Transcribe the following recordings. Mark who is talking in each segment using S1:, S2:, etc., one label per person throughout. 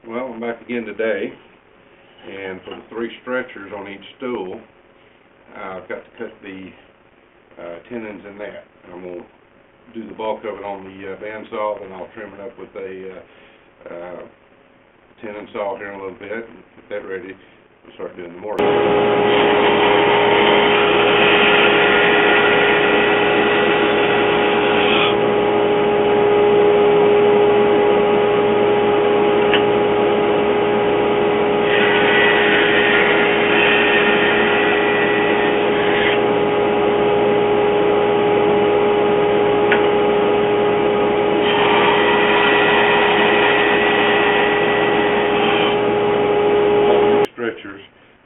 S1: Well, I'm back again today, and for the 3 stretchers on each stool, I've got to cut the tenons in that. I'm going to do the bulk of it on the bandsaw, then I'll trim it up with a tenon saw here in a little bit, and get that ready to start doing the mortar.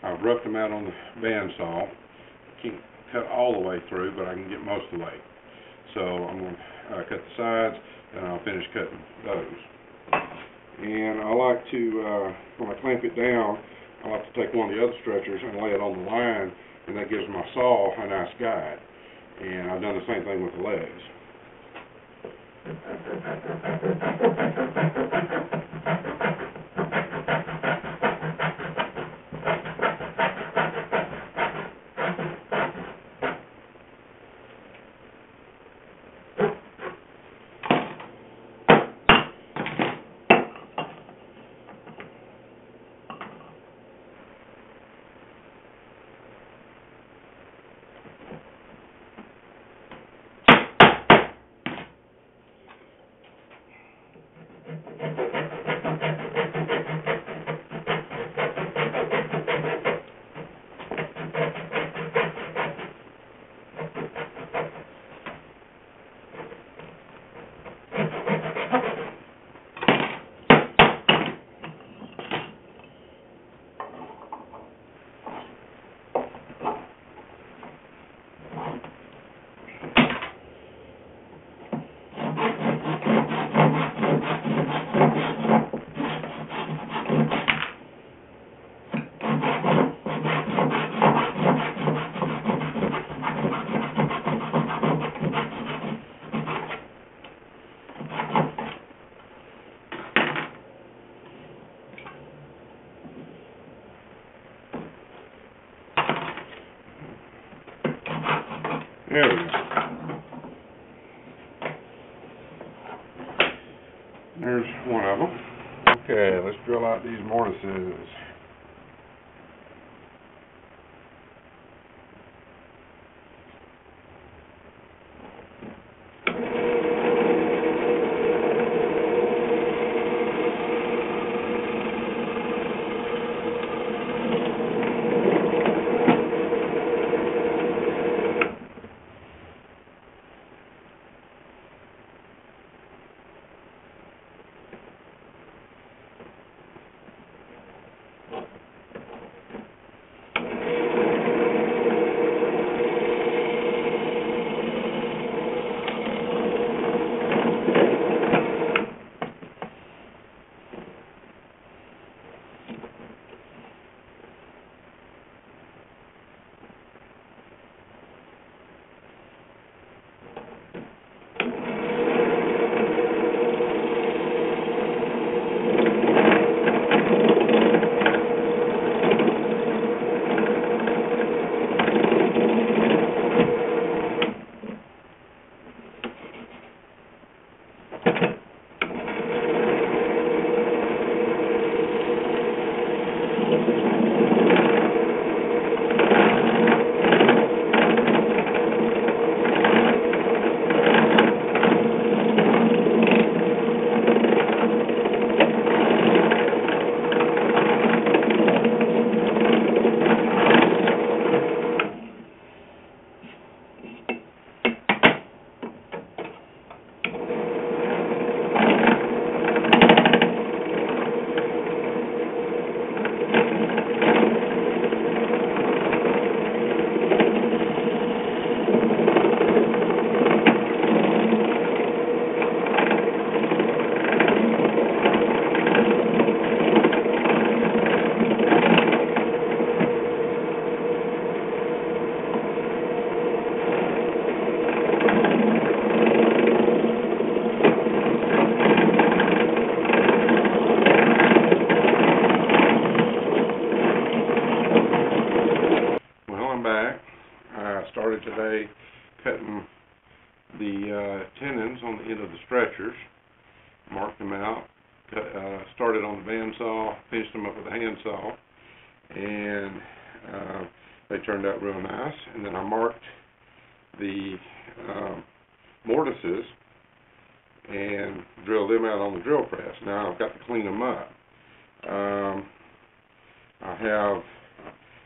S1: I've roughed them out on the bandsaw. Can't cut all the way through, but I can get most of the way. So I'm going to cut the sides, and I'll finish cutting those. And I like to, when I clamp it down, I like to take one of the other stretchers and lay it on the line, and that gives my saw a nice guide. And I've done the same thing with the legs. There we go. There's one of them. Okay, let's drill out these mortises. the tenons on the end of the stretchers, marked them out, started on the bandsaw, finished them up with a handsaw, and they turned out real nice. And then I marked the mortises and drilled them out on the drill press. Now I've got to clean them up.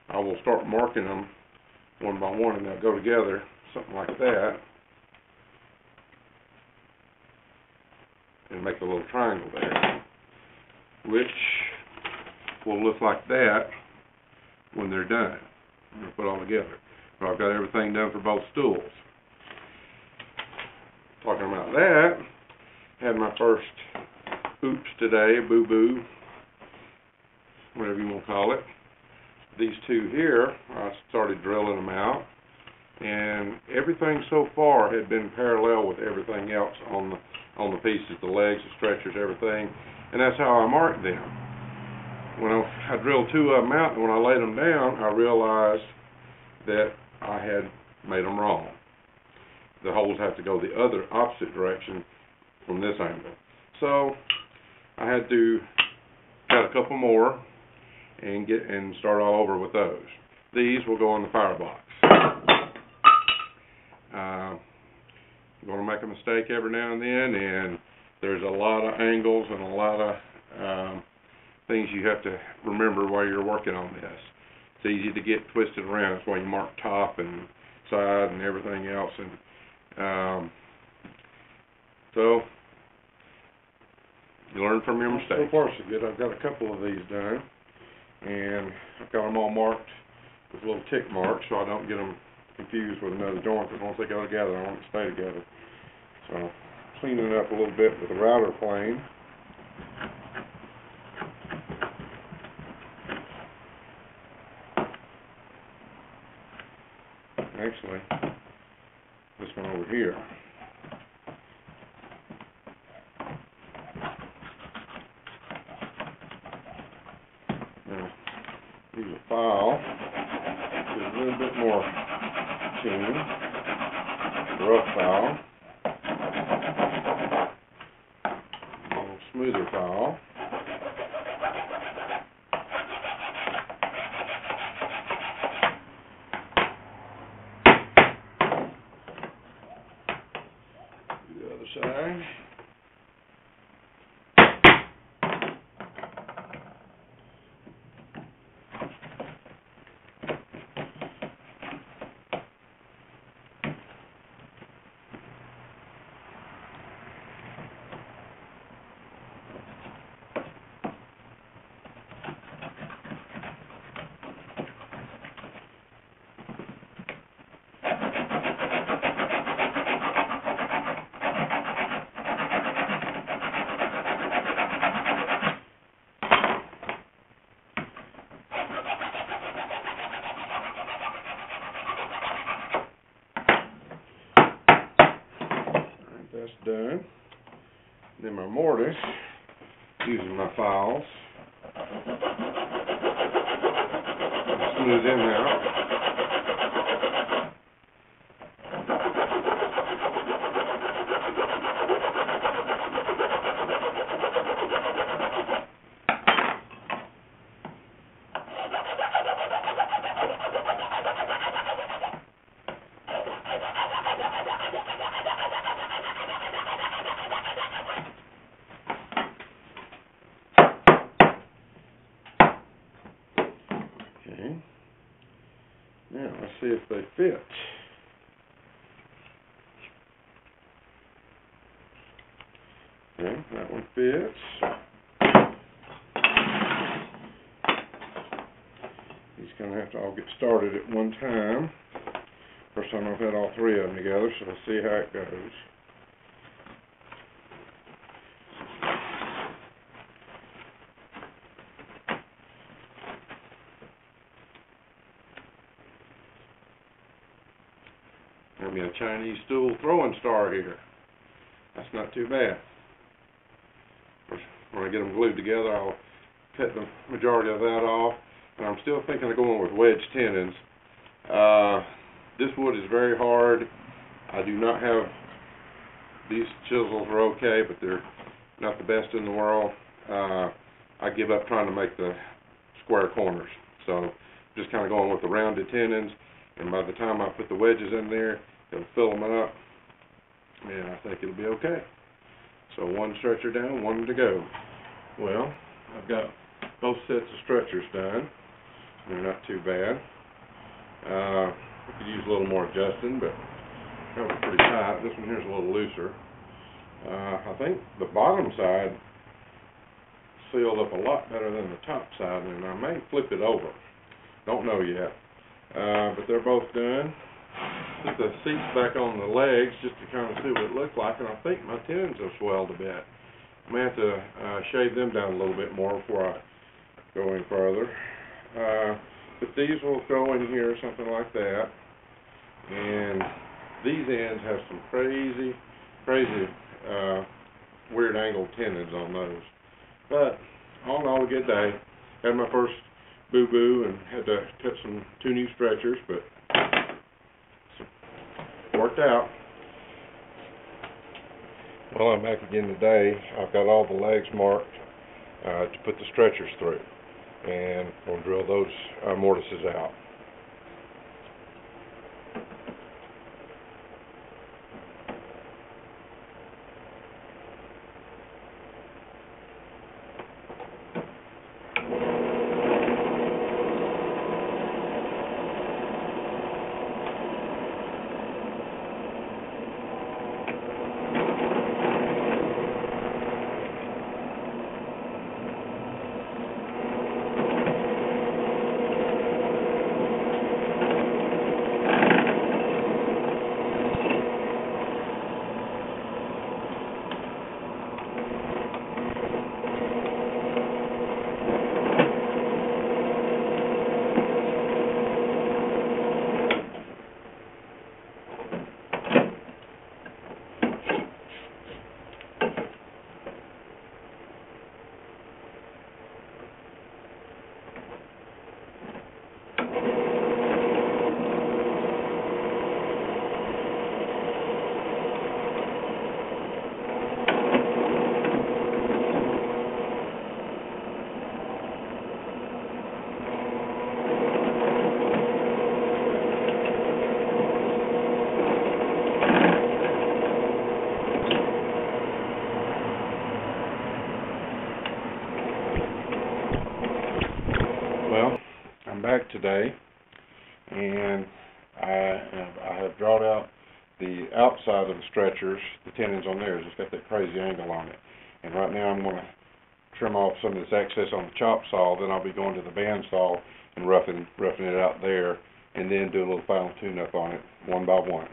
S1: I will start marking them one by one, and they'll go together, something like that, and make a little triangle there, which will look like that when they're done. They're put all together. But I've got everything done for both stools. Talking about that, had my first oops today, boo-boo, whatever you want to call it. These two here, I started drilling them out, and everything so far had been parallel with everything else on the pieces, the legs, the stretchers, everything, and that's how I marked them. When I drilled two of them out, and when I laid them down, I realized that I had made them wrong. The holes have to go the other opposite direction from this angle. So I had to cut a couple more and start all over with those. These will go in the firebox. I'm going to make a mistake every now and then, and there's a lot of angles and a lot of things you have to remember while you're working on this. It's easy to get twisted around. That's why you mark top and side and everything else. And so you learn from your mistakes. So far so good. I've got a couple of these done, and I've got them all marked with little tick marks so I don't get them confused with another joint, because once they go together, I want them to stay together. So cleaning it up a little bit with a router plane. Actually, this one over here. Now, use a file. Get a little bit more clean. Rough file. A little smoother file. Side. That's done. Then my mortise, using my files, smooth them out. Okay. Now let's see if they fit. Okay, that one fits. These gonna have to all get started at one time. First time I've had all three of them together, so let's see how it goes. There'll be a Chinese stool throwing star here. That's not too bad. When I get them glued together, I'll cut the majority of that off. And I'm still thinking of going with wedge tenons. This wood is very hard. I do not have these chisels are okay, but they're not the best in the world. I give up trying to make the square corners, so just kind of going with the rounded tenons, and by the time I put the wedges in there, it'll fill them up, and I think it'll be okay. So one stretcher down, one to go. Well, I've got both sets of stretchers done. They're not too bad. I could use a little more adjusting, but that was pretty tight. This one here's a little looser. I think the bottom side sealed up a lot better than the top side, and I may flip it over. Don't know yet. But they're both done. Put the seats back on the legs just to kind of see what it looks like, and I think my tenons have swelled a bit. I may have to shave them down a little bit more before I go any further. But these will go in here, something like that. And these ends have some crazy weird angled tenons on those. But all in all, a good day. Had my first boo-boo and had to cut two new stretchers, but worked out. Well, I'm back again today. I've got all the legs marked to put the stretchers through, and we'll drill those mortises out. Well, I'm back today, and I have drawn out the outside of the stretchers, the tenons on there. It's got that crazy angle on it. And right now I'm going to trim off some of this excess on the chop saw, then I'll be going to the bandsaw and roughing it out there, and then do a little final tune-up on it, one by one.